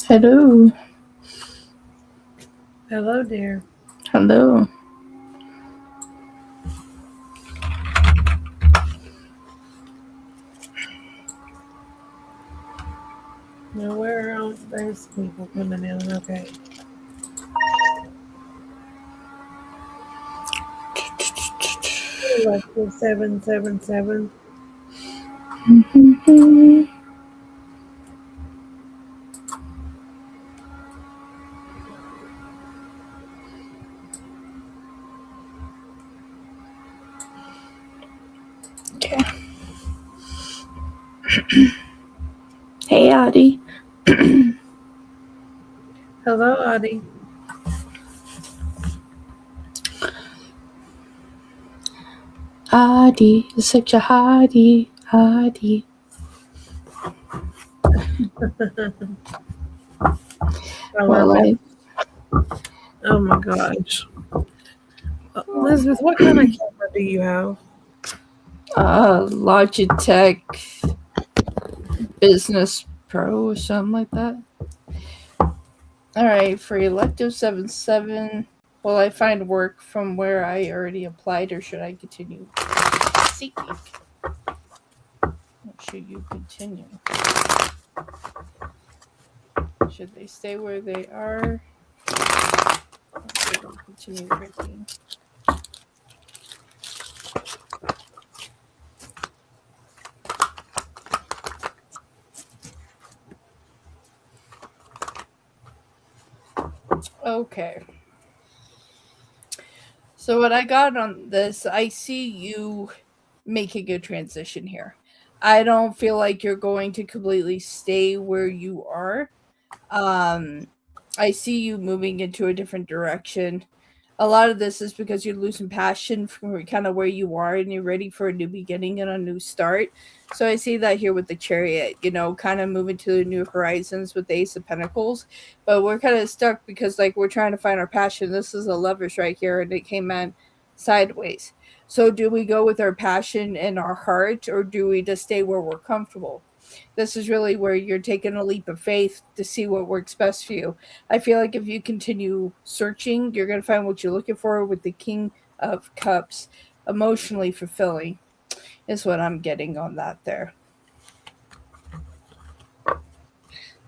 Hello. Hello, dear. Hello. Now, where else? There's people coming in. Okay. Alexa 777. Okay. Hey, Addie. Hello, Addie. Addie is such a hottie. Addie. I love it. Oh my gosh. Elizabeth, what kind of camera do you have? Logitech Business Pro or something like that. Alright, for Elective 77, will I find work from where I already applied or should I continue seeking? Or should you continue? Should they stay where they are? Or should they continue working? Okay. So what I got on this, I see you making a transition here. I don't feel like you're going to completely stay where you are. I see you moving into a different direction. A lot of this is because you're losing passion for kind of where you are and you're ready for a new beginning and a new start. So I see that here with the Chariot, kind of moving to the new horizons with the Ace of Pentacles. But we're kind of stuck because, like, we're trying to find our passion. This is a Lovers right here, and it came in sideways. So do we go with our passion and our heart, or do we just stay where we're comfortable? This is really where you're taking a leap of faith to see what works best for you. I feel like if you continue searching, you're going to find what you're looking for with the King of Cups. Emotionally fulfilling is what I'm getting on that there.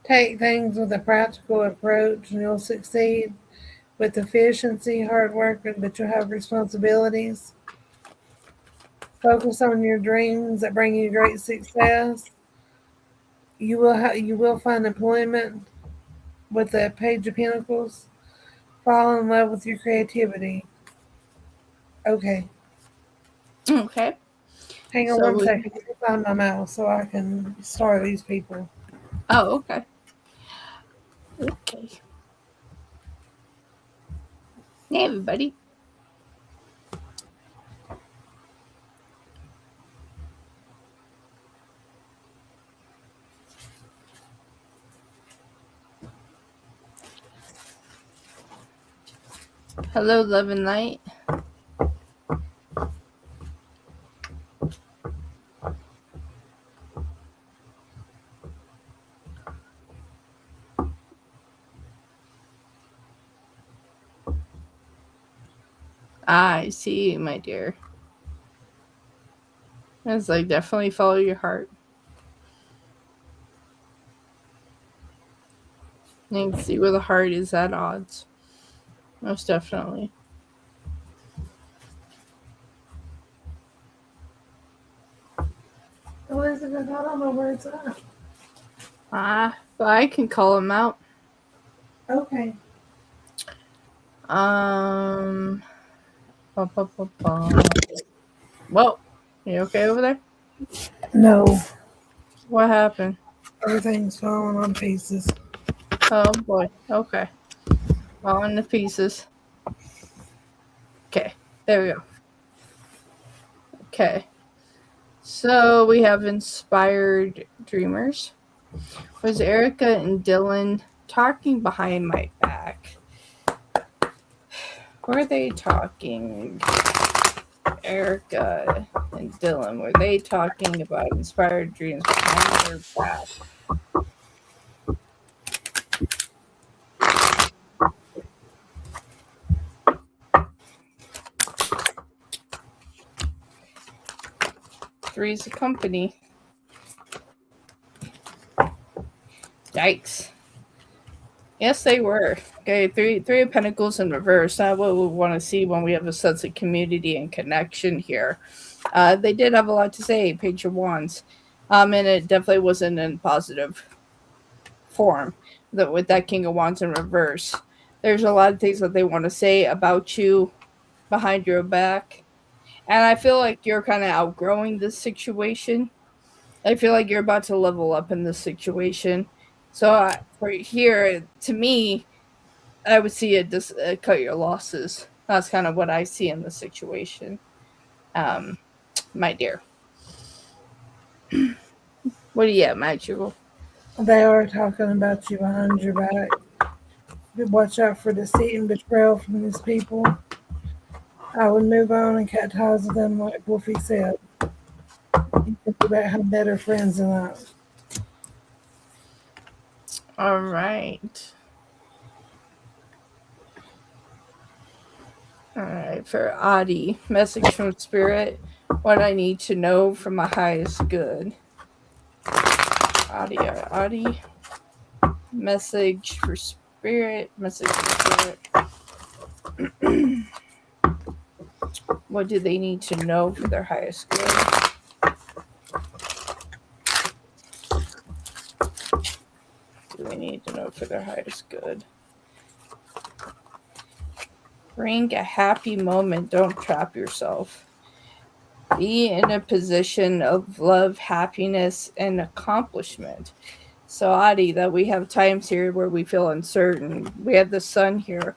Take things with a practical approach and you'll succeed. With efficiency, hard work, but you'll have responsibilities. Focus on your dreams that bring you great success. You will find employment with the Page of Pentacles. Fall in love with your creativity. Okay. Okay. Hang on one second. Let me find my mouse so I can start these people. Oh, okay. Okay. Hey, everybody. Hello, Love and Light. I see, my dear. It's like definitely follow your heart. And see where the heart is at odds. Most definitely. Elizabeth, I don't know where it's at. But I can call him out. Okay. Well, you okay over there? No. What happened? Everything's falling on pieces. Oh boy. Okay. Falling to pieces. Okay. There we go. Okay. So we have inspired dreamers. Was Erica and Dylan talking behind my back? Were they talking? Erica and Dylan, were they talking about inspired dreams behind their back? Three's a company. Yikes. Yes, they were. Okay, three of Pentacles in reverse. Not what we want to see when we have a sense of community and connection here. They did have a lot to say, Page of Wands. And it definitely wasn't in positive form. That with that King of Wands in reverse. There's a lot of things that they want to say about you behind your back. And I feel like you're kind of outgrowing this situation. I feel like you're about to level up in this situation. So for here, to me, I would see it just cut your losses. That's kind of what I see in the situation, my dear. What do you have, Magical? They are talking about you behind your back. Watch out for deceit and betrayal from these people. I would move on and cut ties with them, like Wolfie said. You can have better friends than that. All right. All right, for Adi, message from Spirit. What I need to know for my highest good. Adi, message for Spirit. Message for Spirit. What do they need to know for their highest good? Do they need to know for their highest good? Bring a happy moment. Don't trap yourself. Be in a position of love, happiness, and accomplishment. So, Adi, that we have times here where we feel uncertain. We have the sun here,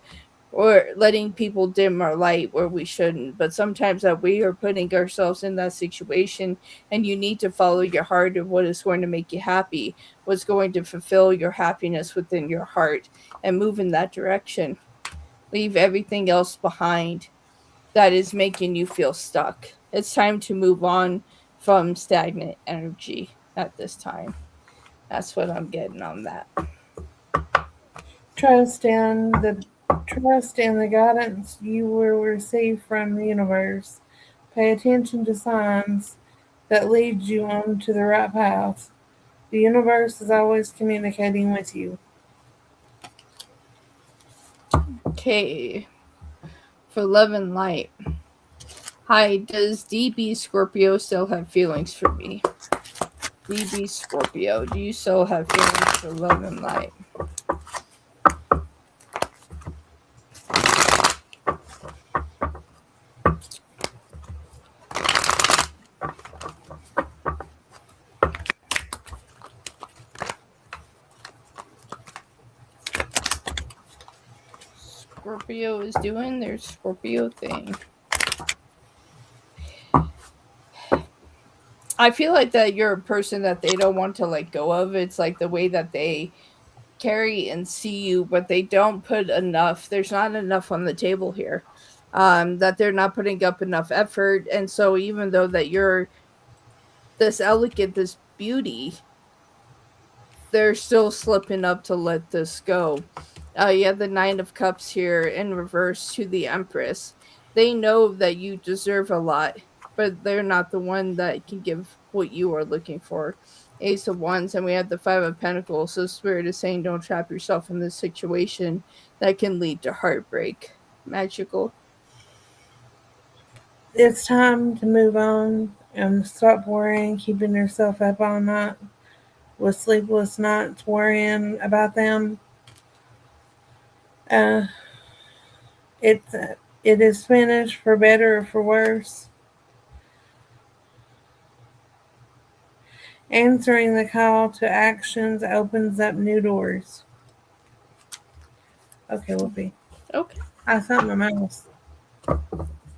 or letting people dim our light where we shouldn't. But sometimes that we are putting ourselves in that situation, and you need to follow your heart of what is going to make you happy, what's going to fulfill your happiness within your heart, and move in that direction. Leave everything else behind that is making you feel stuck. It's time to move on from stagnant energy at this time. That's what I'm getting on that. Trust in the guidance you will receive from the universe. Pay attention to signs that lead you on to the right path. The universe is always communicating with you. Okay. For love and light. Hi, does DB Scorpio still have feelings for me? DB Scorpio, do you still have feelings for love and light? Scorpio is doing their Scorpio thing. I feel like that you're a person that they don't want to let go of. It's like the way that they carry and see you, but they don't put enough. There's not enough on the table here. That they're not putting up enough effort. And so even though that you're this elegant, this beauty, they're still slipping up to let this go. You have the Nine of Cups here in reverse to the Empress. They know that you deserve a lot, but they're not the one that can give what you are looking for. Ace of Wands, and we have the Five of Pentacles. So Spirit is saying don't trap yourself in this situation that can lead to heartbreak. Magical. It's time to move on and stop worrying, keeping yourself up all night with sleepless nights, worrying about them. Uh, it's it is finished, for better or for worse. Answering the call to actions opens up new doors. Okay, Wolfie. Okay. I found my mouse.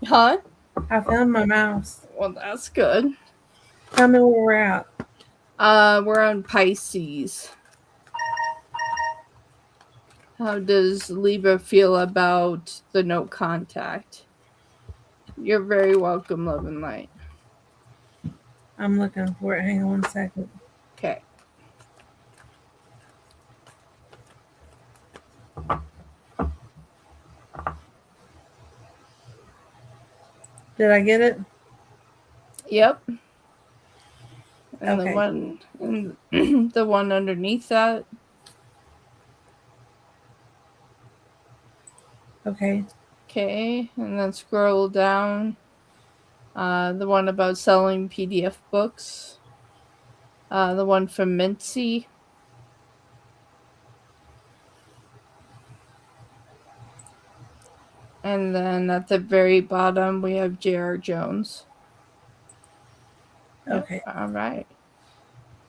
Huh? I found my mouse. Well, that's good. Tell me where we're at. We're on Pisces. How does Libra feel about the no contact? You're very welcome, love and light. I'm looking for it. Hang on 1 second. Okay. Did I get it? Yep. And Okay. the one underneath that. Okay. Okay, and then scroll down. The one about selling PDF books. The one from Mincy. And then at the very bottom, we have J.R. Jones. Yep. Okay. All right.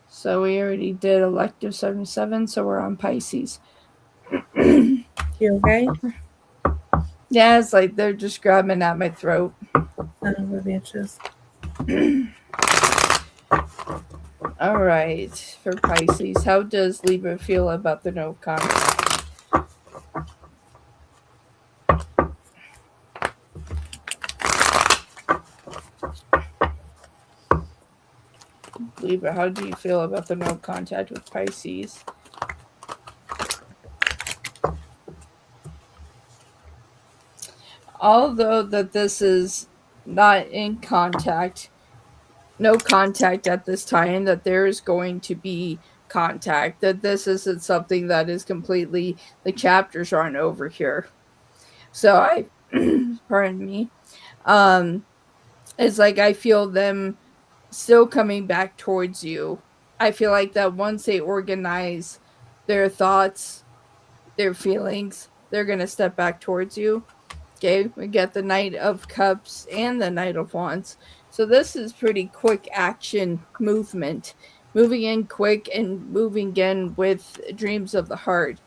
So we already did elective 77, so we're on Pisces. You okay? Yeah, it's like they're just grabbing at my throat. Son of a bitches. All right, for Pisces, how does Libra feel about the no contact? Libra, how do you feel about the no contact with Pisces? Although that this is not in contact, no contact at this time, that there is going to be contact, that this isn't something that is completely, the chapters aren't over here. So I pardon me. It's like I feel them still coming back towards you. I feel like that once they organize their thoughts, their feelings, they're gonna step back towards you. Okay, we get the Knight of Cups and the Knight of Wands. So this is pretty quick action movement. Moving in quick and moving in with dreams of the heart.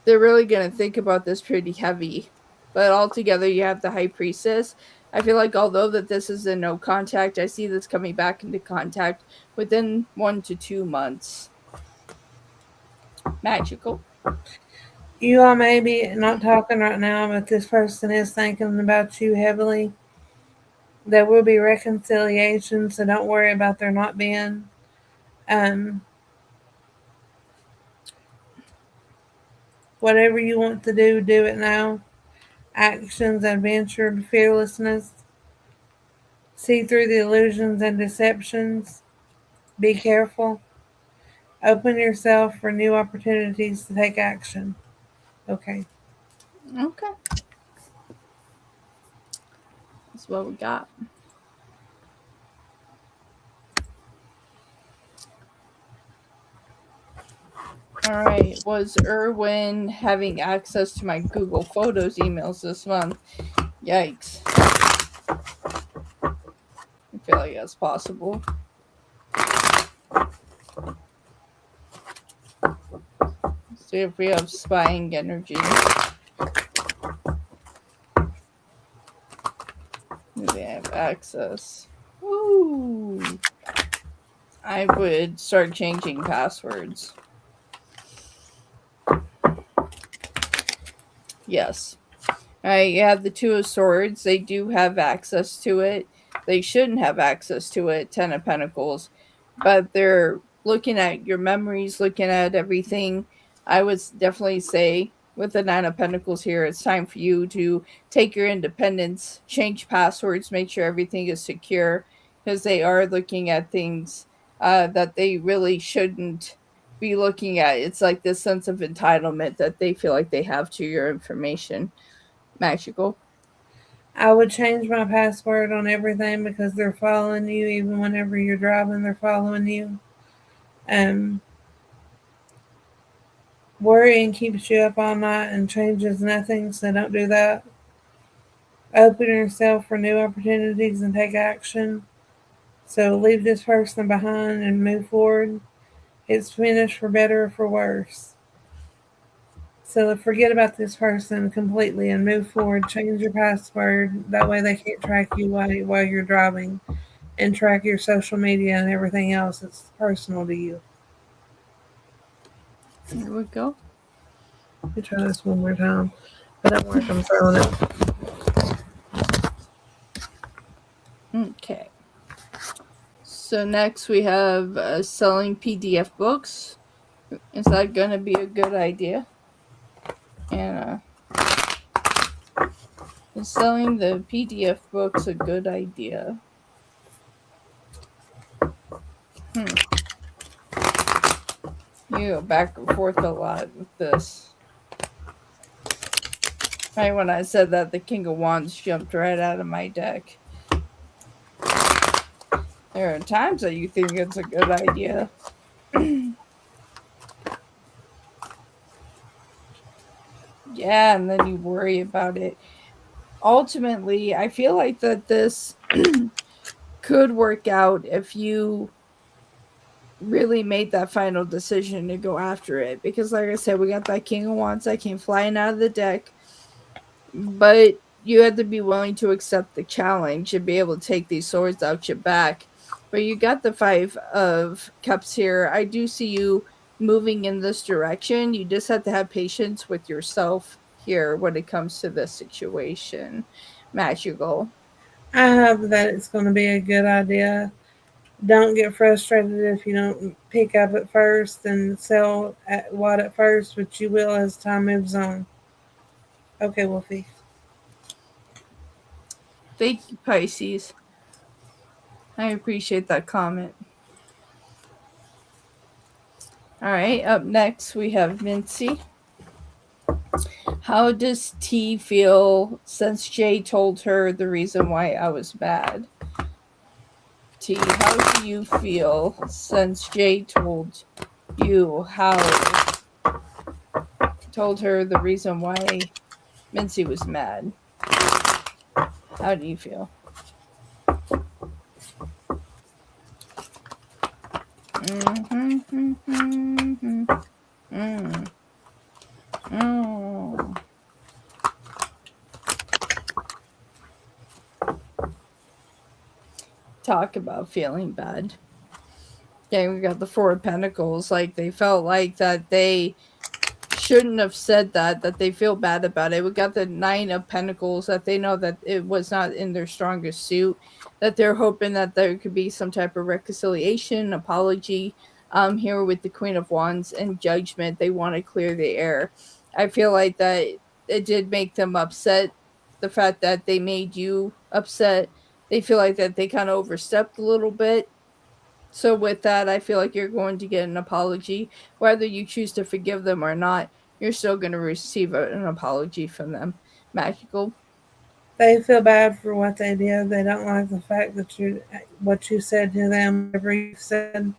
They're really going to think about this pretty heavy. But altogether, you have the High Priestess. I feel like although that this is a no contact, I see this coming back into contact within 1 to 2 months. Magical. You all may be not talking right now, but this person is thinking about you heavily. There will be reconciliation, so don't worry about there not being. Whatever you want to do it now. Actions, adventure, fearlessness. See through the illusions and deceptions. Be careful. Open yourself for new opportunities to take action. Okay. Okay. That's what we got. All right. Was Erwin having access to my Google Photos emails this month? Yikes. I feel like that's possible. See if we have spying energy. They have access. Ooh. I would start changing passwords. Yes. Alright, you have the Two of Swords. They do have access to it. They shouldn't have access to it, Ten of Pentacles. But they're looking at your memories, looking at everything. I would definitely say with the Nine of Pentacles here, it's time for you to take your independence, change passwords, make sure everything is secure, because they are looking at things that they really shouldn't be looking at. It's like this sense of entitlement that they feel like they have to your information. Magical. I would change my password on everything because they're following you. Even whenever you're driving, they're following you. Worrying keeps you up all night and changes nothing, so don't do that. Open yourself for new opportunities and take action. So leave this person behind and move forward. It's finished for better or for worse. So forget about this person completely and move forward. Change your password. That way they can't track you while you're driving and track your social media and everything else that's personal to you. There we go. Let me try this one more time. But don't worry, I'm throwing it. Okay. So next we have selling PDF books. Is that going to be a good idea? And is selling the PDF books a good idea? You go back and forth a lot with this. Right when I said that, the King of Wands jumped right out of my deck. There are times that you think it's a good idea. Yeah, and then you worry about it. Ultimately, I feel like that this could work out if you really made that final decision to go after it. Because, like I said, we got that King of Wands that came flying out of the deck, but you had to be willing to accept the challenge and be able to take these swords out your back. But you got the Five of Cups here. I do see you moving in this direction. You just have to have patience with yourself here when it comes to this situation. Magical. I hope that it's going to be a good idea. Don't get frustrated if you don't pick up at first and sell at what at first, but you will as time moves on. Okay, Wolfie. Thank you, Pisces. I appreciate that comment. All right, up next we have Mincy. How does T feel since Jay told her the reason why I was mad? T, how do you feel since Jay told you told her the reason why Mincy was mad? How do you feel? Talk about feeling bad. Okay, we got the Four of Pentacles. Like, they felt like that they shouldn't have said that they feel bad about it. We got the Nine of Pentacles, that they know that it was not in their strongest suit, that they're hoping that there could be some type of reconciliation, apology. Here with the Queen of Wands and Judgment, they want to clear the air. I feel like that it did make them upset, the fact that they made you upset. They feel like that they kind of overstepped a little bit. So with that, I feel like you're going to get an apology. Whether you choose to forgive them or not, you're still going to receive an apology from them. Magical. They feel bad for what they did. They don't like the fact that what you said to them, whatever you said,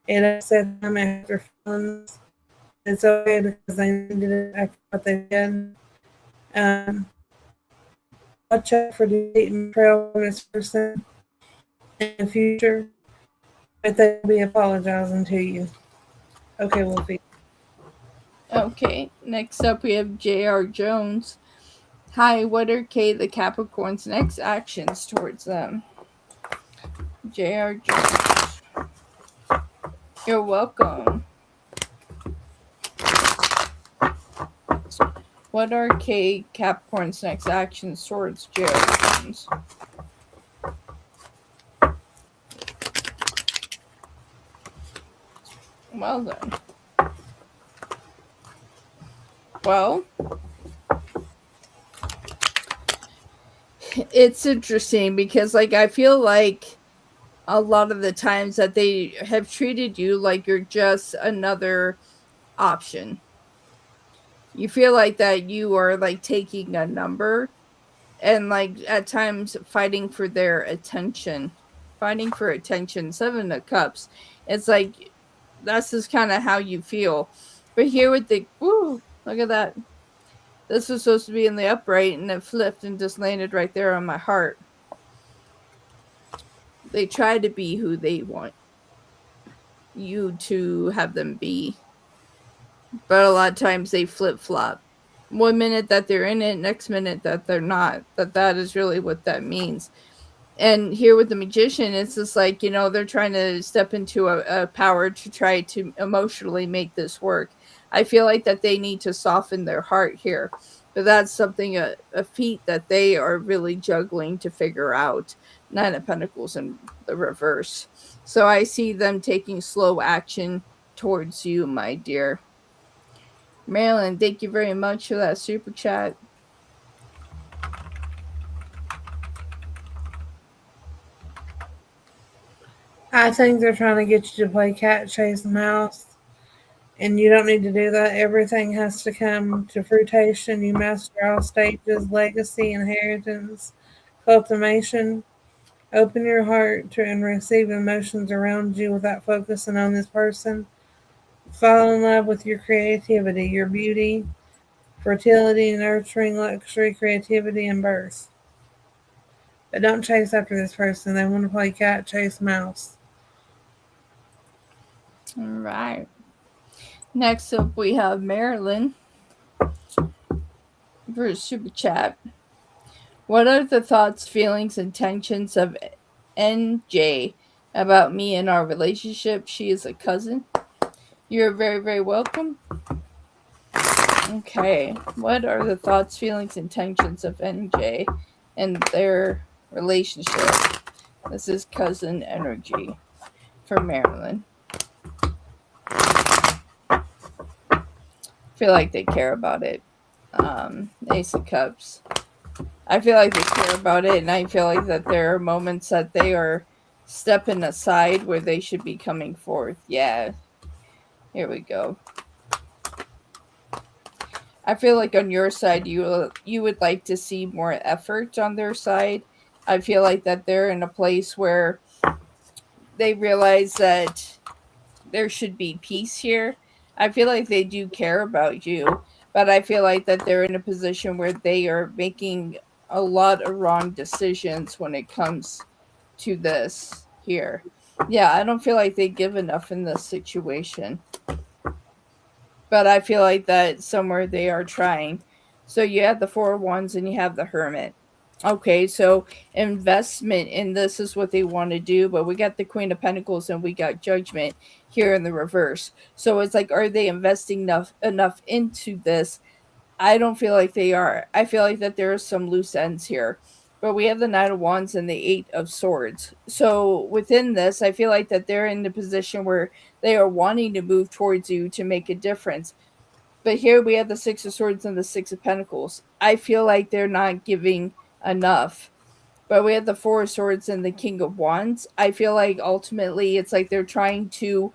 it upset them after feelings. It's okay because they needed it after what they did. Um, watch out for defeat and betrayal from this person in the future, but they'll be apologizing to you. Okay, Wolfie. Okay, next up we have J.R. Jones. Hi, what are the Capricorn's next actions towards them? J.R. Jones. You're welcome. What are Capricorn's next actions towards J.R. Jones? Well then. Well, it's interesting because, like, I feel like a lot of the times that they have treated you like you're just another option. You feel like that you are like taking a number and like at times fighting for their attention. Fighting for attention. Seven of Cups. It's like that's just kind of how you feel. But here with the look at that. This was supposed to be in the upright and it flipped and just landed right there on my heart. They try to be who they want you to have them be. But a lot of times they flip flop. One minute that they're in it, next minute that they're not. That is really what that means. And here with the Magician, it's just like, they're trying to step into a power to try to emotionally make this work. I feel like that they need to soften their heart here. But that's something, a feat that they are really juggling to figure out. Nine of Pentacles in the reverse. So I see them taking slow action towards you, my dear. Marilyn, thank you very much for that super chat. I think they're trying to get you to play cat, chase, and mouse And you don't need to do that. Everything has to come to fruition. You master all stages, legacy, inheritance, cultivation. Open your heart to and receive emotions around you without focusing on this person. Fall in love with your creativity, your beauty, fertility, nurturing, luxury, creativity, and birth. But don't chase after this person. They want to play cat, chase mouse. All right. Next up, we have Marilyn for Super Chat. What are the thoughts, feelings, intentions of NJ about me and our relationship? She is a cousin. You're very, very welcome. Okay. What are the thoughts, feelings, intentions of NJ and their relationship? This is cousin energy for Marilyn. Feel like they care about it. Ace of Cups. I feel like they care about it, and I feel like that there are moments that they are stepping aside where they should be coming forth. Yeah. Here we go. I feel like on your side, you would like to see more effort on their side. I feel like that they're in a place where they realize that there should be peace here. I feel like they do care about you, but I feel like that they're in a position where they are making a lot of wrong decisions when it comes to this here. Yeah, I don't feel like they give enough in this situation. But I feel like that somewhere they are trying. So you have the Four of Wands and you have the Hermit. Okay, so investment in this is what they want to do, but we got the Queen of Pentacles and we got Judgment here in the reverse. So it's like, are they investing enough into this? I don't feel like they are. I feel like that there are some loose ends here. But we have the Knight of Wands and the Eight of Swords. So within this, I feel like that they're in the position where they are wanting to move towards you to make a difference. But here we have the Six of Swords and the Six of Pentacles. I feel like they're not giving enough. But we have the Four of Swords and the King of Wands. I feel like ultimately it's like they're trying to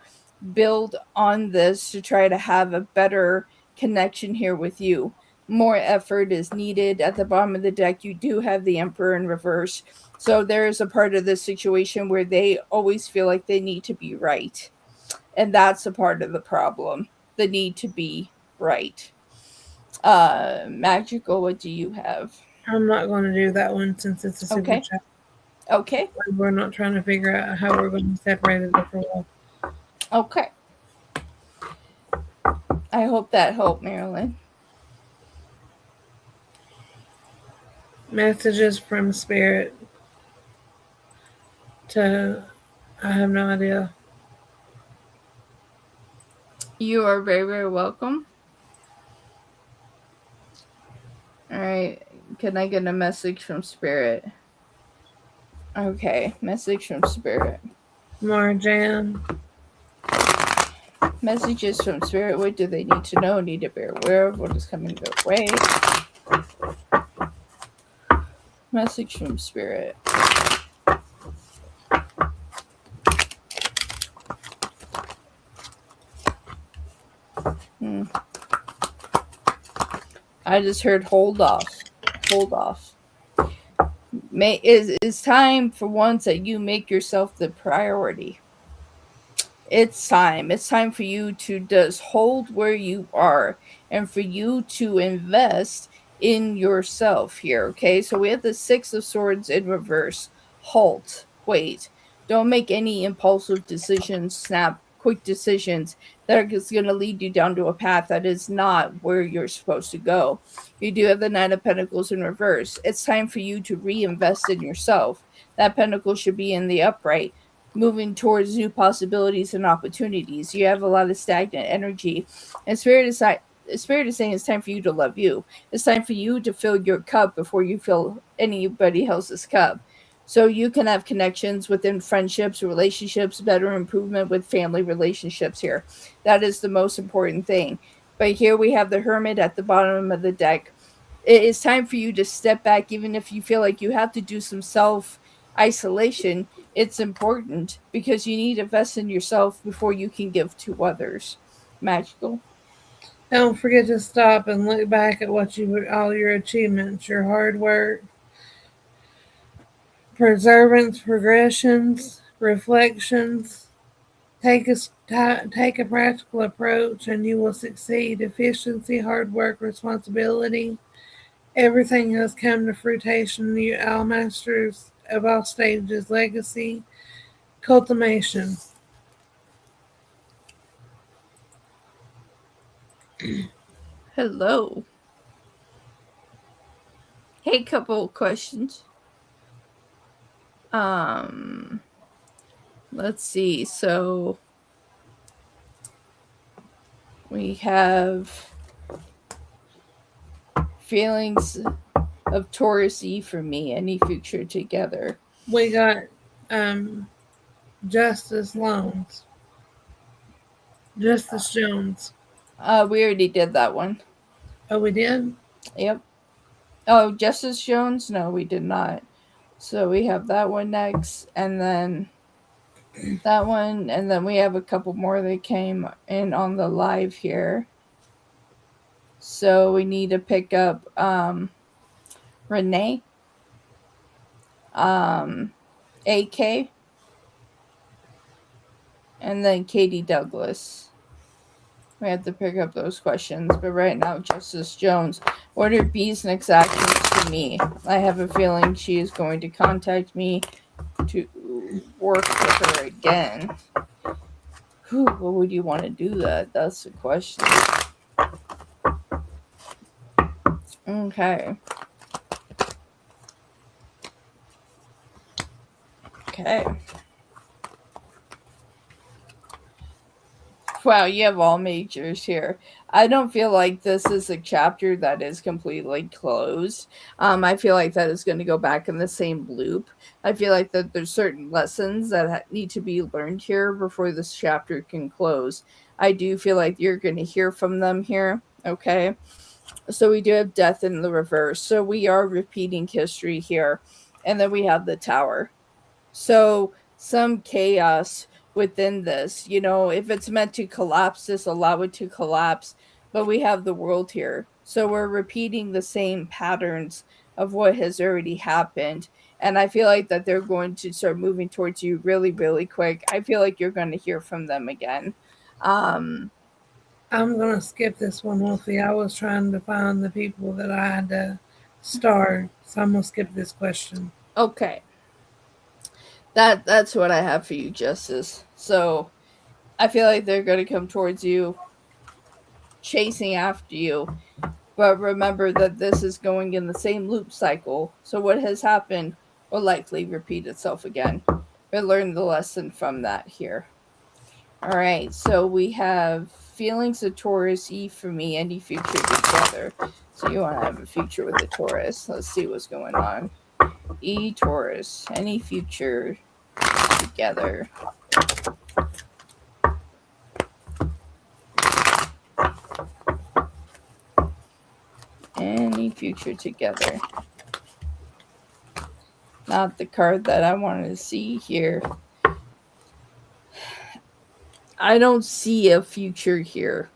build on this to try to have a better connection here with you. More effort is needed. At the bottom of the deck, you do have the Emperor in reverse. So there is a part of this situation where they always feel like they need to be right. And that's a part of the problem. The need to be right. Magical, what do you have? I'm not going to do that one since it's a super Okay. chat. Okay. We're not trying to figure out how we're going to separate it for a while. Okay. I hope that helped, Marilyn. Messages from Spirit to, I have no idea. You are very, very welcome. All right. Can I get a message from Spirit? Okay. Message from Spirit. Marjan. Messages from Spirit. What do they need to know? Need to be aware of what is coming their way. Message from Spirit. I just heard hold off. Hold off. It's time for once that you make yourself the priority. It's time. It's time for you to just hold where you are and for you to invest in yourself here. Okay. So we have the Six of Swords in reverse. Halt. Wait. Don't make any impulsive decisions, snap quick decisions that are just going to lead you down to a path that is not where you're supposed to go. You do have the Nine of Pentacles in reverse. It's time for you to reinvest in yourself. That pentacle should be in the upright, moving towards new possibilities and opportunities. You have a lot of stagnant energy, and Spirit is saying it's time for you to love you. It's time for you to fill your cup before you fill anybody else's cup. So you can have connections within friendships, relationships, better improvement with family relationships here. That is the most important thing. But here we have the Hermit at the bottom of the deck. It is time for you to step back, even if you feel like you have to do some self isolation. It's important because you need to invest in yourself before you can give to others. Magical. Don't forget to stop and look back at all your achievements, your hard work, perseverance, progressions, reflections. Take a practical approach and you will succeed. Efficiency, hard work, responsibility. Everything has come to fruition. You all masters of all stages, legacy, cultivation. Hello. Hey, couple questions. Um, let's see. So we have feelings of Taurus E for me, any future together. We got um, Justice Loans. Justice Jones. We already did that one. Oh, we did? Yep. Oh, Justice Jones? No, we did not. So we have that one next, and then that one, and then we have a couple more that came in on the live here. So we need to pick up Renee, AK, and then Katie Douglas. We have to pick up those questions, but right now, Justice Jones. What are B's next actions for me? I have a feeling she is going to contact me to work with her again. Whew, what would you want to do that? That's the question. Okay. Okay. Wow, you have all majors here. I don't feel like this is a chapter that is completely closed. I feel like that is going to go back in the same loop. I feel like that there's certain lessons that need to be learned here before this chapter can close. I do feel like you're going to hear from them here. Okay. So we do have death in the reverse. So we are repeating history here. And then we have the tower. So some chaos within this, if it's meant to collapse, just allow it to collapse. But we have the world here. So we're repeating the same patterns of what has already happened. And I feel like that they're going to start moving towards you really, really quick. I feel like you're going to hear from them again. Um, I'm going to skip this one, Wolfie. I was trying to find the people that I had to star, so I'm going to skip this question. okay. That's what I have for you, Justice. So I feel like they're going to come towards you, chasing after you. But remember that this is going in the same loop cycle. So what has happened will likely repeat itself again. But learn the lesson from that here. All right, so we have feelings of Taurus, E for me, any future together. So you want to have a future with the Taurus. Let's see what's going on. E Taurus, any future together. Any future together. Not the card that I wanted to see here. I don't see a future here.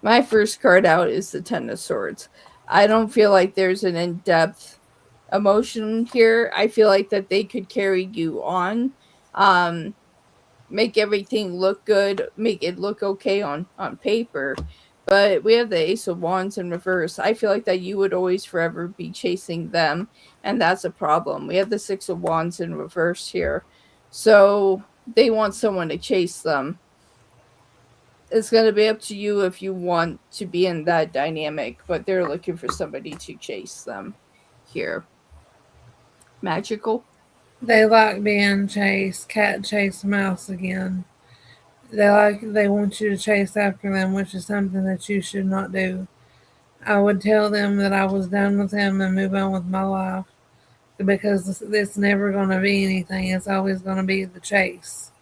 My first card out is the Ten of Swords. I don't feel like there's an in-depth emotion here. I feel like that they could carry you on, make everything look good, make it look okay on paper. But we have the Ace of Wands in reverse. I feel like that you would always forever be chasing them, and that's a problem. We have the Six of Wands in reverse here. So they want someone to chase them. It's going to be up to you if you want to be in that dynamic, but they're looking for somebody to chase them here. Magical? They like being chased, cat chase mouse again. They want you to chase after them, which is something that you should not do. I would tell them that I was done with them and move on with my life because it's never going to be anything. It's always going to be the chase.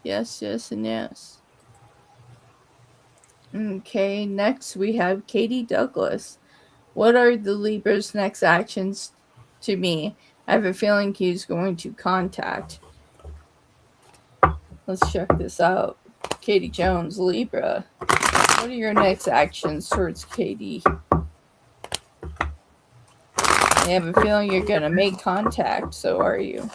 Yes, yes, and yes. Okay, next we have Katie Douglas. What are the Libra's next actions to me? I have a feeling he's going to contact. Let's check this out. Katie Jones, Libra. What are your next actions towards Katie? I have a feeling you're going to make contact, so are you?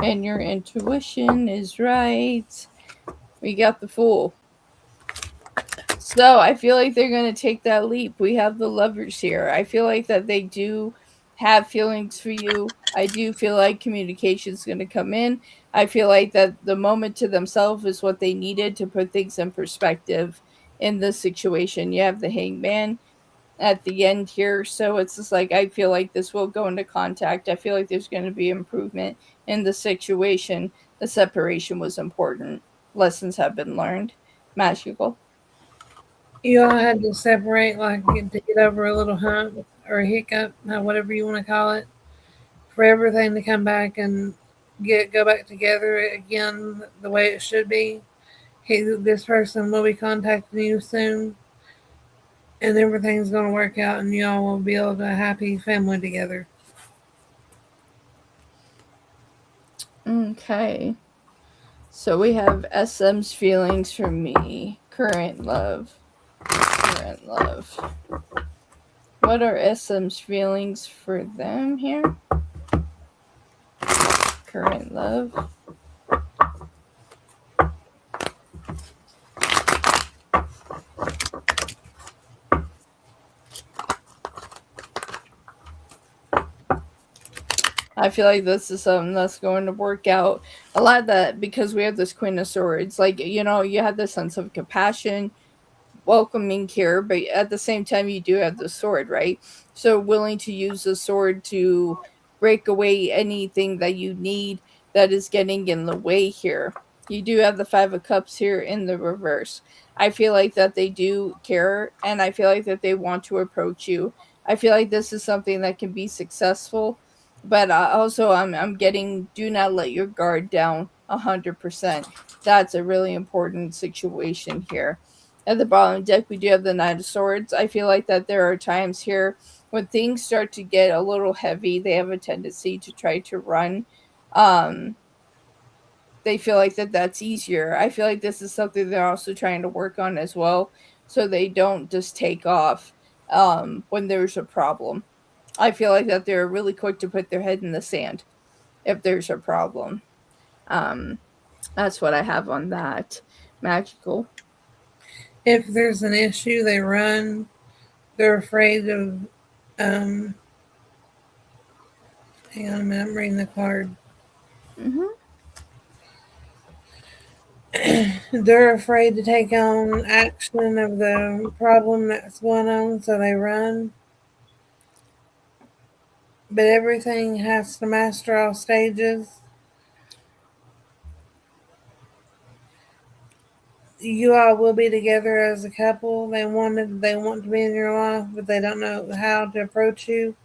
And your intuition is right. We got the Fool. So I feel like they're going to take that leap. We have the Lovers here. I feel like that they do have feelings for you. I do feel like communication is going to come in. I feel like that the moment to themselves is what they needed to put things in perspective in this situation. You have the Hangman at the end here. So it's just like I feel like this will go into contact. I feel like there's going to be improvement in the situation. The separation was important. Lessons have been learned. Magical. You all had to separate, like to get over a little hump or a hiccup, whatever you want to call it, for everything to come back and go back together again the way it should be. This person will be contacting you soon, and everything's going to work out, and y'all will build a happy family together. Okay. So we have SM's feelings for me. Current love. Current love. What are SM's feelings for them here? Current love. I feel like this is something that's going to work out. A lot of that because we have this Queen of Swords. Like, you know, you have this sense of compassion, welcoming care, but at the same time, you do have the sword, right? So, willing to use the sword to break away anything that you need that is getting in the way here. You do have the Five of Cups here in the reverse. I feel like that they do care and I feel like that they want to approach you. I feel like this is something that can be successful, but also I'm getting do not let your guard down 100%. That's a really important situation here. At the bottom deck, we do have the Knight of Swords. I feel like that there are times here when things start to get a little heavy. They have a tendency to try to run. Um, they feel like that's easier. I feel like this is something they're also trying to work on as well, so they don't just take off when there's a problem. I feel like that they're really quick to put their head in the sand if there's a problem. Um, that's what I have on that. Magical. If there's an issue, they run. They're afraid of. Um, Hang on a minute, I'm reading the card. Mm-hmm. They're afraid to take on action of the problem that's going on, so they run. But everything has to master all stages. You all will be together as a couple. They want to be in your life, but they don't know how to approach you.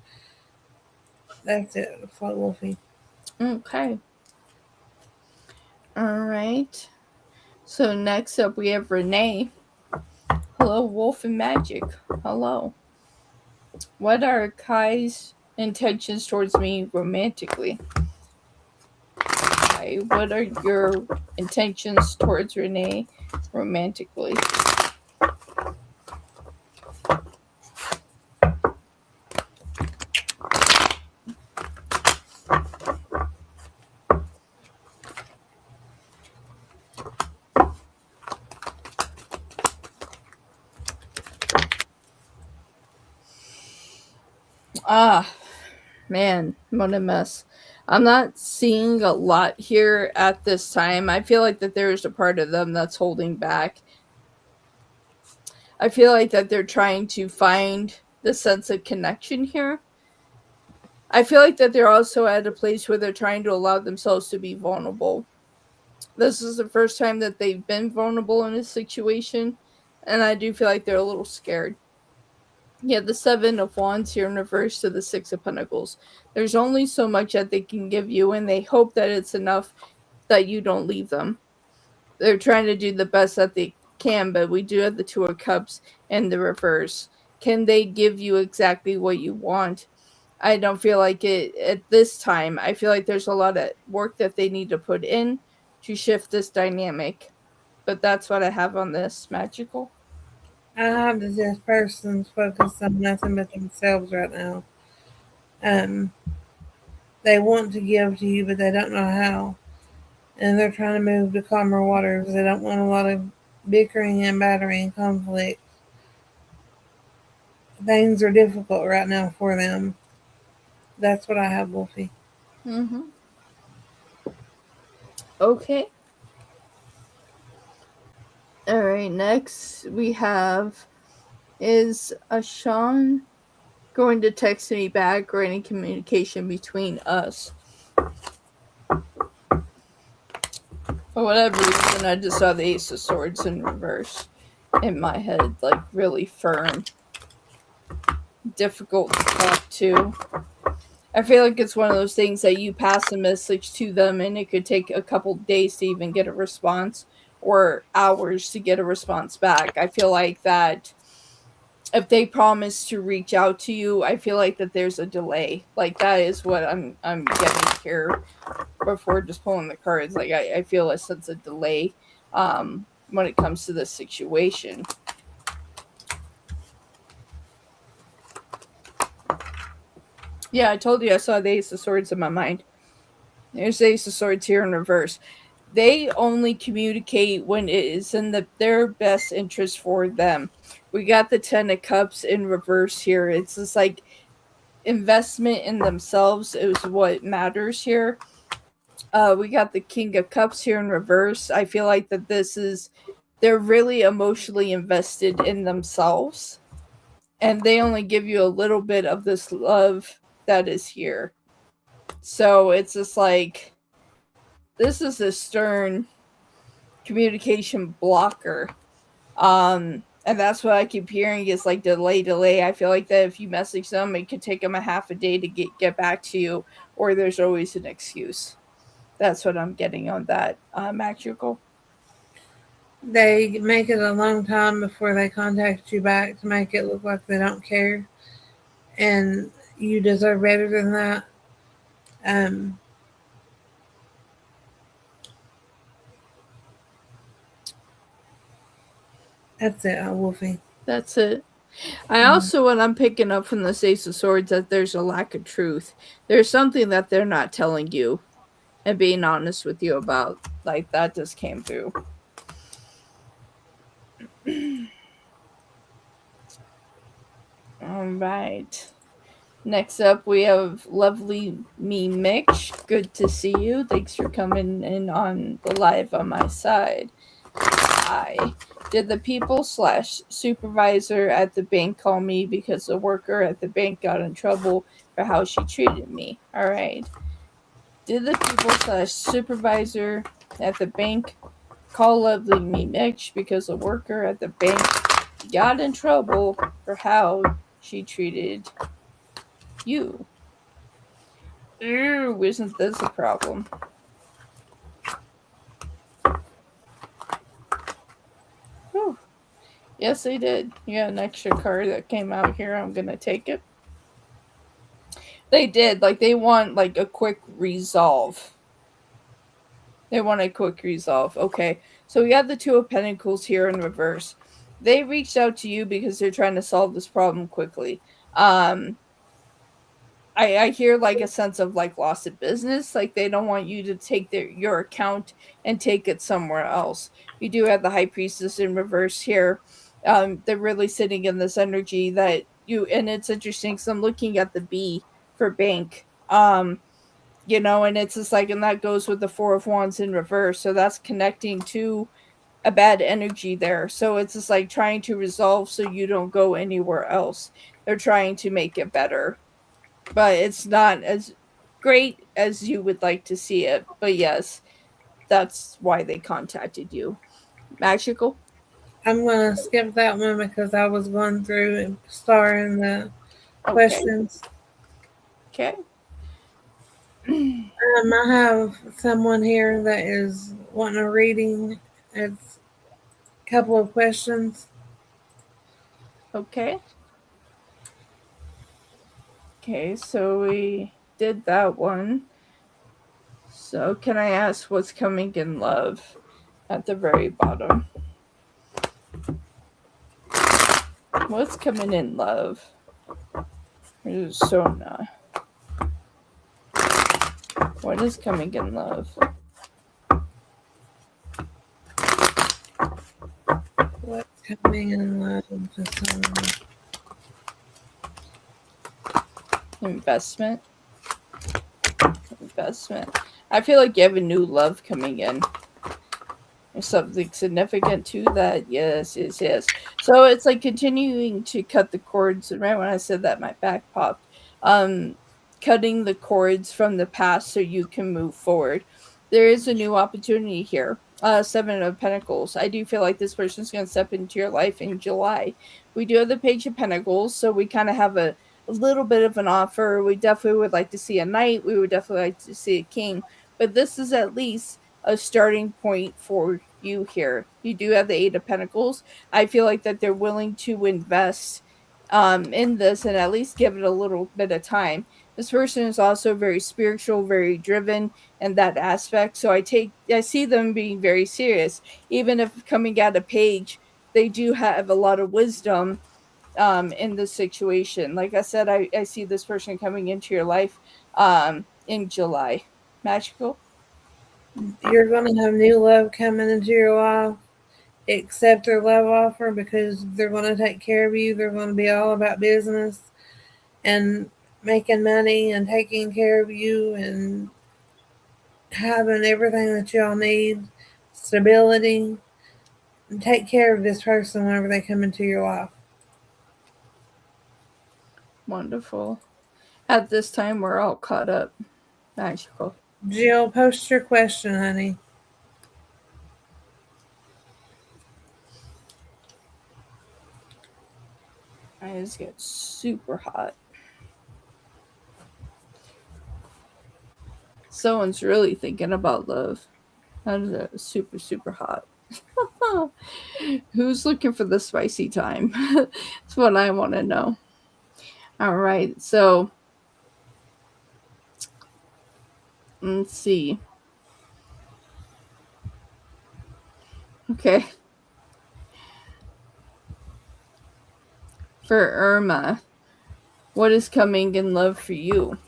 That's it, Wolfie. Okay. All right. So next up we have Renee. Hello, Wolf and Magic. Hello. What are Kai's intentions towards me romantically? Kai, what are your intentions towards Renee romantically? Ah, man, what a mess. I'm not seeing a lot here at this time. I feel like that there's a part of them that's holding back. I feel like that they're trying to find the sense of connection here. I feel like that they're also at a place where they're trying to allow themselves to be vulnerable. This is the first time that they've been vulnerable in a situation, and I do feel like they're a little scared. Yeah, the Seven of Wands here in reverse to the Six of Pentacles. There's only so much that they can give you, and they hope that it's enough that you don't leave them. They're trying to do the best that they can, but we do have the Two of Cups in the reverse. Can they give you exactly what you want? I don't feel like it at this time. I feel like there's a lot of work that they need to put in to shift this dynamic. But that's what I have on this magical. I have this person's focused on nothing but themselves right now. Um, they want to give to you, but they don't know how. And they're trying to move to calmer waters. They don't want a lot of bickering and battering and conflict. Things are difficult right now for them. That's what I have, Wolfie. Mm-hmm. Okay. All right. Next we have, is Ashawn going to text me back or any communication between us? For whatever reason, I just saw the Ace of Swords in reverse in my head, like really firm, difficult to talk to. I feel like it's one of those things that you pass a message to them and it could take a couple days to even get a response or hours to get a response back. I feel like that if they promise to reach out to you, I feel like that there's a delay. Like that is what I'm getting here before just pulling the cards. Like I feel a sense of delay when it comes to this situation. Yeah, I told you I saw the Ace of Swords in my mind. There's the Ace of Swords here in reverse. They only communicate when it is in their best interest for them. We got the Ten of Cups in reverse here. It's just like investment in themselves is what matters here. We got the King of Cups here in reverse. I feel like that they're really emotionally invested in themselves. And they only give you a little bit of this love that is here. So it's just like, this is a stern communication blocker. And that's what I keep hearing is like delay. I feel like that if you message them, it could take them a half a day to get back to you, or there's always an excuse. That's what I'm getting on that magical. They make it a long time before they contact you back to make it look like they don't care. And you deserve better than that. Um, that's it, Wolfie. That's it. I also, what I'm picking up from the Ace of Swords, that there's a lack of truth. There's something that they're not telling you and being honest with you about. Like, that just came through. All right. Next up, we have lovely me Mitch. Good to see you. Thanks for coming in on the live on my side. Hi. Did the people / supervisor at the bank call me because the worker at the bank got in trouble for how she treated me? All right. Did the people / supervisor at the bank call lovely me Mitch because the worker at the bank got in trouble for how she treated you? Ew, isn't this a problem? Whew. Yes, they did. You got an extra card that came out here. I'm gonna take it. They did. Like, they want like a quick resolve. They want a quick resolve. Okay. So we got the Two of Pentacles here in reverse. They reached out to you because they're trying to solve this problem quickly. I hear like a sense of like loss of business. Like they don't want you to take your account and take it somewhere else. We do have the High Priestess in reverse here. They're really sitting in this energy that you, and it's interesting because I'm looking at the B for bank. And it's just like, and that goes with the Four of Wands in reverse. So that's connecting to a bad energy there. So it's just like trying to resolve so you don't go anywhere else. They're trying to make it better, but it's not as great as you would like to see it. But yes, that's why they contacted you. Magical? I'm going to skip that one because I was going through and starring the Okay. questions. Okay. I have someone here that is wanting a reading. It's Couple of questions. Okay. Okay, so we did that one. So can I ask what's coming in love at the very bottom? What's coming in love? Sona. What is coming in love? What's coming in love to someone? Investment. Investment. I feel like you have a new love coming in. There's something significant to that. Yes, yes, yes. So it's like continuing to cut the cords. And right when I said that, my back popped. Um, Cutting the cords from the past so you can move forward. There is a new opportunity here. Seven of Pentacles. I do feel like this person's going to step into your life in July. We do have the Page of Pentacles, so we kind of have a little bit of an offer. We definitely would like to see a knight. We would definitely like to see a king. But this is at least a starting point for you here. You do have the Eight of Pentacles. I feel like that they're willing to invest in this and at least give it a little bit of time. This person is also very spiritual, very driven in that aspect. So I see them being very serious. Even if coming at a page, they do have a lot of wisdom in this situation. Like I said, I see this person coming into your life in July. Magical. You're going to have new love coming into your life. Accept their love offer because they're going to take care of you. They're going to be all about business and making money and taking care of you and having everything that y'all need, stability. And take care of this person whenever they come into your life. Wonderful. At this time, we're all caught up. Magical. Jill, post your question, honey. I just get super hot. Someone's really thinking about love. That is super, super hot. Who's looking for the spicy time? That's what I want to know. All right, so let's see. Okay. For Irma, what is coming in love for you?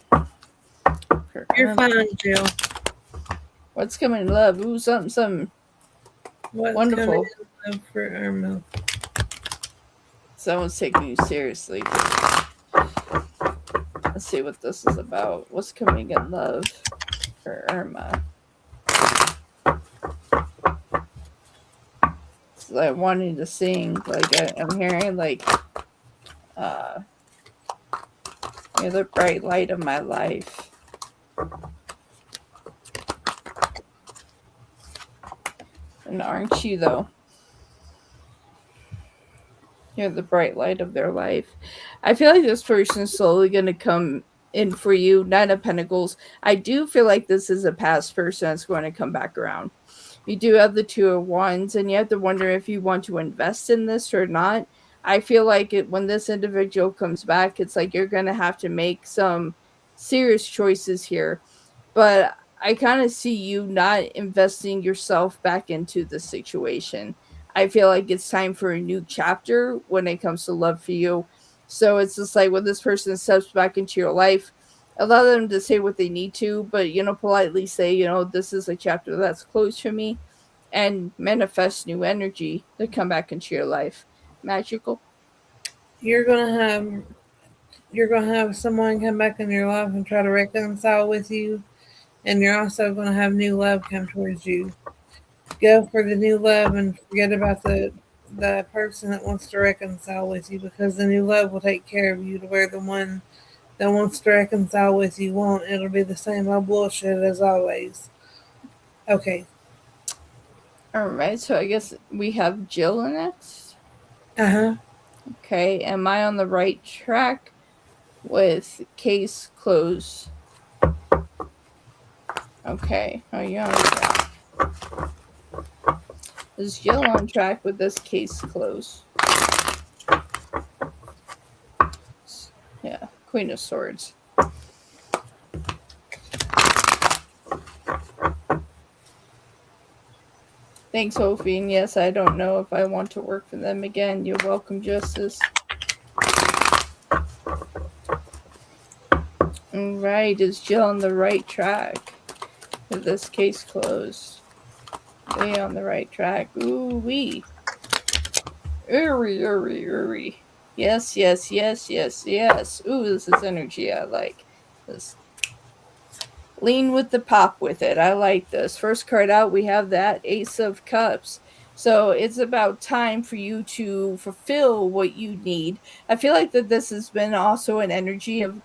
You're fine, Jill. What's coming in love? Ooh, something What's wonderful. coming in love for Irma? Someone's taking you seriously. Let's see what this is about. What's coming in love for Irma? It's like wanting to sing. Like I'm hearing like you're the bright light of my life. And aren't you though? You're the bright light of their life. I feel like this person is slowly going to come in for you. Nine of Pentacles. I do feel like this is a past person that's going to come back around. You do have the Two of Wands, and you have to wonder if you want to invest in this or not. I feel like when this individual comes back, it's like you're going to have to make some serious choices here. But I kind of see you not investing yourself back into the situation. I feel like it's time for a new chapter when it comes to love for you. So it's just like when this person steps back into your life, allow them to say what they need to, but politely say, this is a chapter that's closed for me, and manifest new energy to come back into your life. Magical. You're gonna have someone come back in your life and try to reconcile with you, and you're also gonna have new love come towards you. Go for the new love and forget about the person that wants to reconcile with you because the new love will take care of you to where the one that wants to reconcile with you won't. It'll be the same old bullshit as always. Okay. All right, so I guess we have Jill next. Uh-huh. Okay, am I on the right track with case closed? Okay, are you on track? Is Jill on track with this case close? Yeah, Queen of Swords. Thanks, Wolfie. And yes, I don't know if I want to work for them again. You're welcome, Justice. Alright, is Jill on the right track with this case closed? They on the right track. Ooh-wee. Uri. Yes. Ooh, this is energy I like. This. Lean with the pop with it. I like this. First card out, we have that Ace of Cups. So it's about time for you to fulfill what you need. I feel like that this has been also an energy of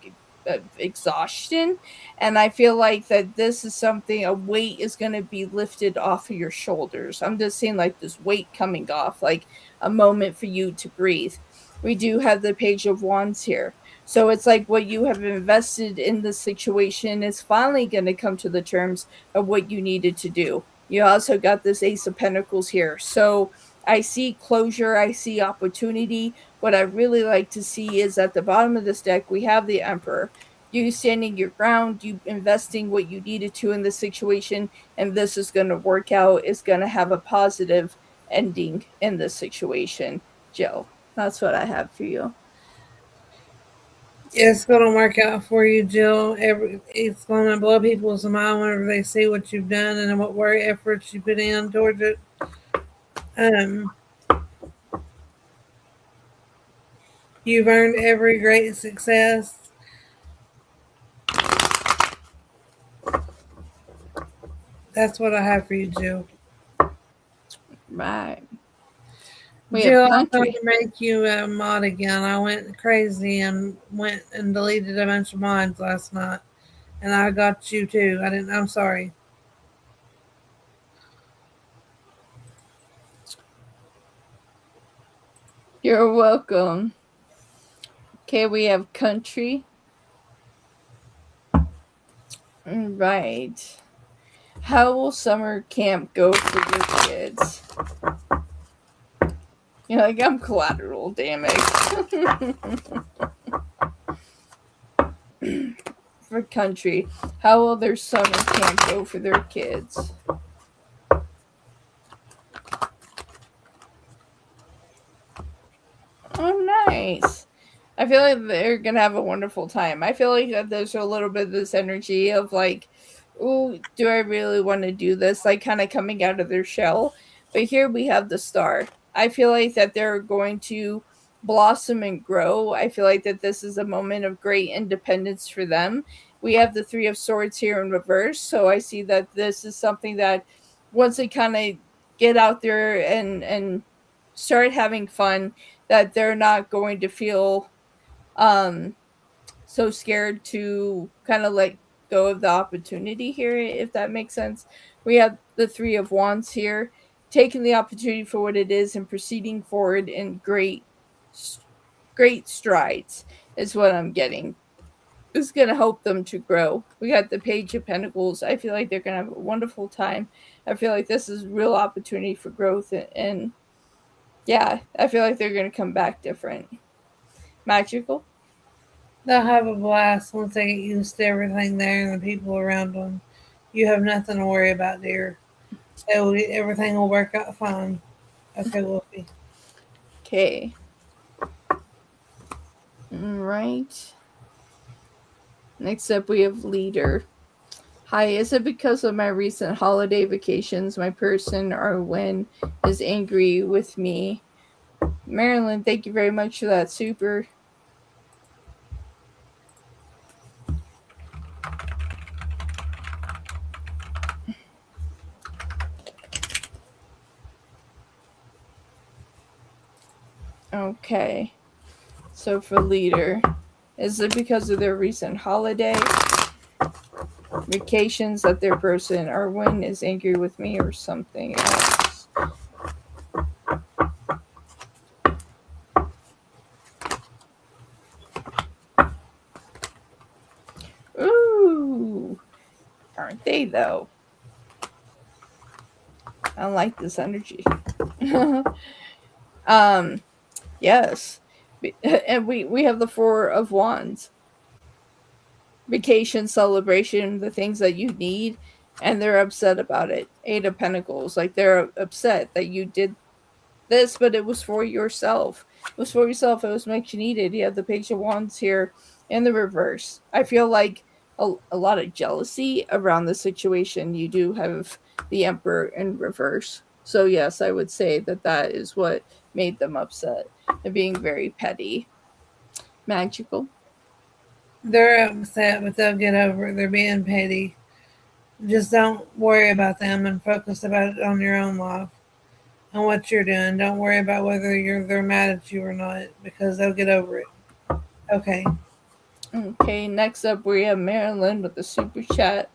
exhaustion, and I feel like that this is something, a weight is going to be lifted off of your shoulders. I'm just seeing like this weight coming off, like a moment for you to breathe. We do have the Page of Wands here. So it's like what you have invested in the situation is finally going to come to the terms of what you needed to do. You also got this Ace of Pentacles here. So I see closure, I see opportunity. What I really like to see is at the bottom of this deck, we have the Emperor. You standing your ground, you investing what you needed to in this situation, and this is going to work out. It's going to have a positive ending in this situation, Jill. That's what I have for you. It's going to work out for you, Jill. It's going to blow people's mind whenever they see what you've done and what work efforts you put in towards it. You've earned every great success. That's what I have for you, Jill. Right. Jill, I'm going to make you a mod again. I went crazy and went and deleted a bunch of mods last night. And I got you too. I'm sorry. You're welcome. Okay, we have country. Right. How will summer camp go for your kids? You're like, I'm collateral, damn it. For country, how will their summer camp go for their kids? Oh, nice. I feel like they're gonna have a wonderful time. I feel like that there's a little bit of this energy of like, oh, do I really want to do this? Like kind of coming out of their shell. But here we have the star. I feel like that they're going to blossom and grow. I feel like that this is a moment of great independence for them. We have the Three of Swords here in reverse. So I see that this is something that once they kind of get out there and start having fun, that they're not going to feel so scared to kind of let go of the opportunity here, if that makes sense. We have the Three of Wands here, taking the opportunity for what it is and proceeding forward in great strides is what I'm getting. It's going to help them to grow. We got the Page of Pentacles. I feel like they're going to have a wonderful time. I feel like this is real opportunity for growth, and yeah, I feel like they're going to come back different. Magical. They'll have a blast once they get used to everything there and the people around them. You have nothing to worry about, dear. Everything will work out fine. Okay, Wolfie. Okay. Right. Next up, we have leader. Hi, is it because of my recent holiday vacations my person or when is angry with me? Marilyn, thank you very much for that. Super. Okay. So for leader, is it because of their recent holiday vacations that their person or when is angry with me or something else? Ooh, aren't they though? I like this energy. um, yes. And we have the Four of Wands. Vacation, celebration, the things that you need, and they're upset about it. Eight of Pentacles, like they're upset that you did this, but it was for yourself. It was for yourself. It was much needed. You have the Page of Wands here in the reverse. I feel like a lot of jealousy around the situation. You do have the Emperor in reverse. So, yes, I would say that that is what made them upset. They're being very petty. Magical. They're upset, but they'll get over it. They're being petty. Just don't worry about them and focus about it on your own life and what you're doing. Don't worry about whether they're mad at you or not because they'll get over it. Okay. Okay, next up we have Marilyn with the super chat.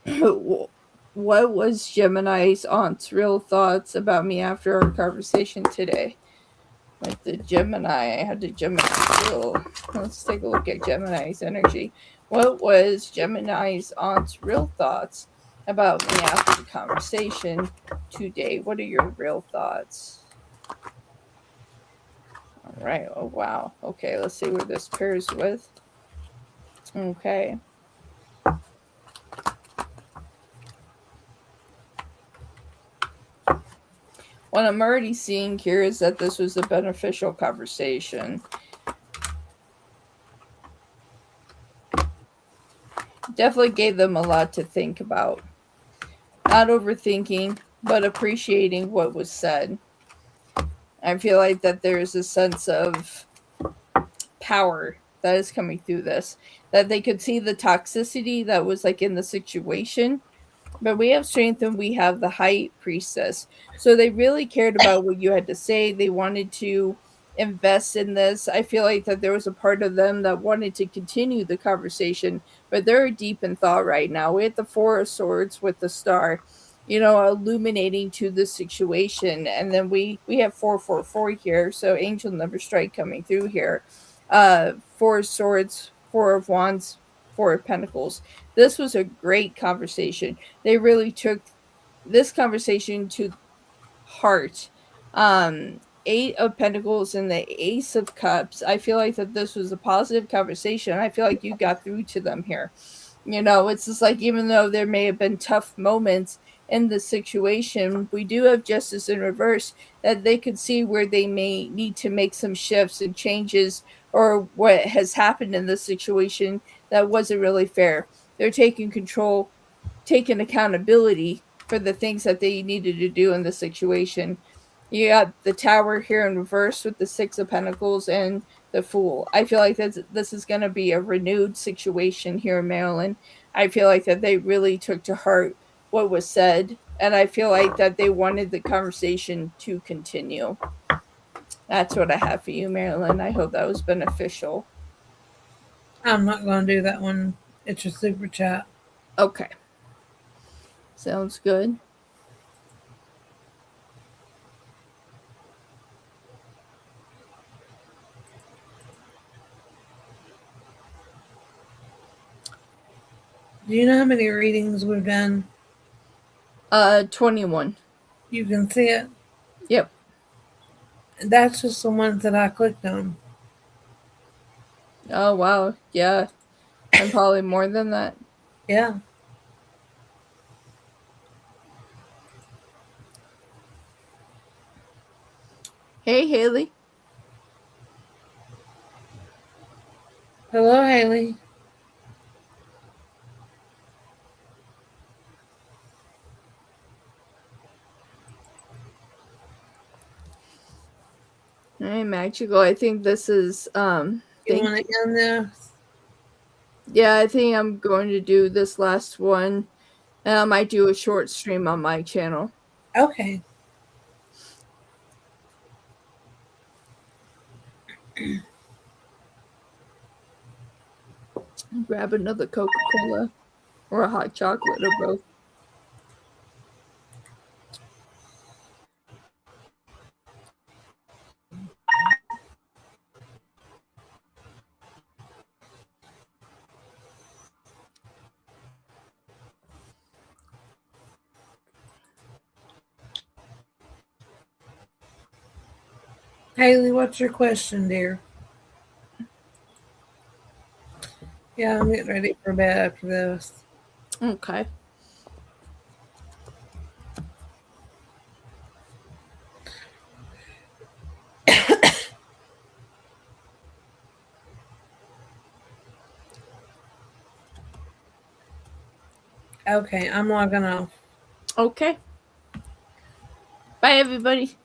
What was Gemini's aunt's real thoughts about me after our conversation today? Like the Gemini, how did Gemini feel? Let's take a look at Gemini's energy. What was Gemini's aunt's real thoughts about me after the conversation today? What are your real thoughts? All right. Oh, wow. Okay, let's see where this pairs with. Okay. What I'm already seeing here is that this was a beneficial conversation. Definitely gave them a lot to think about. Not overthinking, but appreciating what was said. I feel like that there's a sense of power that is coming through this. That they could see the toxicity that was like in the situation. But we have strength and we have the High Priestess. So they really cared about what you had to say. They wanted to invest in this. I feel like that there was a part of them that wanted to continue the conversation, but they're deep in thought right now. We have the Four of Swords with the Star, illuminating to the situation. And then we have 444 here. So angel number strike coming through here. Four of Swords, Four of Wands, Four of Pentacles. This was a great conversation. They really took this conversation to heart. Eight of Pentacles and the Ace of Cups. I feel like that this was a positive conversation. I feel like you got through to them here. It's just like even though there may have been tough moments in the situation, we do have justice in reverse that they could see where they may need to make some shifts and changes or what has happened in the situation that wasn't really fair. They're taking control, taking accountability for the things that they needed to do in the situation. You got the Tower here in reverse with the Six of Pentacles and the Fool. I feel like this is going to be a renewed situation here in Maryland. I feel like that they really took to heart what was said, and I feel like that they wanted the conversation to continue. That's what I have for you, Marilyn. I hope that was beneficial. I'm not going to do that one. It's your super chat. Okay. Sounds good. Do you know how many readings we've done? 21. You can see it. Yep. That's just the ones that I clicked on. Oh, wow. Yeah. And probably more than that. Yeah. Hey, Haley. Hello, Haley. Hey, Magical. I think this is You want to end this? Yeah, I think I'm going to do this last one. And I might do a short stream on my channel. Okay. Grab another Coca-Cola or a hot chocolate or both. Haley, what's your question, dear? Yeah, I'm getting ready for bed after this. Okay. Okay, I'm logging off. Okay. Bye, everybody.